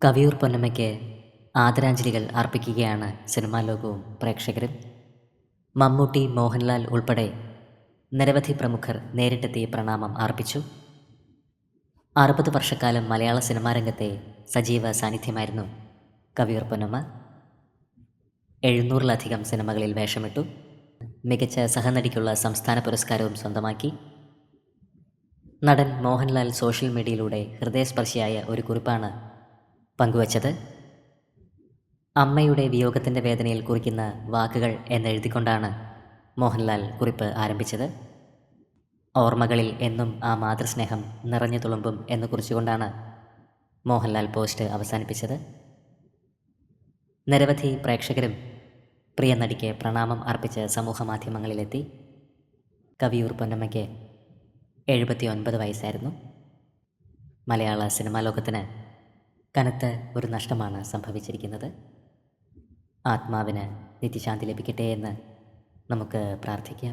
കവിയൂർ പൊന്നമ്മയ്ക്ക് ആദരാഞ്ജലികൾ അർപ്പിക്കുകയാണ് സിനിമാ ലോകവും പ്രേക്ഷകരും. മമ്മൂട്ടി, മോഹൻലാൽ ഉൾപ്പെടെ നിരവധി പ്രമുഖർ നേരിട്ടെത്തി പ്രണാമം അർപ്പിച്ചു. 60 വർഷക്കാലം മലയാള സിനിമാരംഗത്തെ സജീവ സാന്നിധ്യമായിരുന്നു കവിയൂർ പൊന്നമ്മ. 700-ലധികം സിനിമകളിൽ വേഷമിട്ടു. മികച്ച സഹനടിക്കുള്ള സംസ്ഥാന പുരസ്കാരവും സ്വന്തമാക്കി. നടൻ മോഹൻലാൽ സോഷ്യൽ മീഡിയയിലൂടെ ഹൃദയസ്പർശിയായ ഒരു കുറിപ്പാണ് പങ്കുവച്ചത്. അമ്മയുടെ വിയോഗത്തിൻ്റെ വേദനയിൽ കുറിക്കുന്ന വാക്കുകൾ എന്നെഴുതിക്കൊണ്ടാണ് മോഹൻലാൽ കുറിപ്പ് ആരംഭിച്ചത്. ഓർമ്മകളിൽ എന്നും ആ മാതൃസ്നേഹം നിറഞ്ഞു തുളുമ്പും എന്ന് കുറിച്ചുകൊണ്ടാണ് മോഹൻലാൽ പോസ്റ്റ് അവസാനിപ്പിച്ചത്. നിരവധി പ്രേക്ഷകരും പ്രിയ നടിക്ക് പ്രണാമം അർപ്പിച്ച് സമൂഹ മാധ്യമങ്ങളിലെത്തി. കവിയൂർ പൊന്നമ്മയ്ക്ക് 79 വയസ്സായിരുന്നു. മലയാള സിനിമാ ലോകത്തിന് കനത്ത ഒരു നഷ്ടമാണ് സംഭവിച്ചിരിക്കുന്നത്. ആത്മാവിന് നിത്യശാന്തി ലഭിക്കട്ടെ എന്ന് നമുക്ക് പ്രാർത്ഥിക്കാം.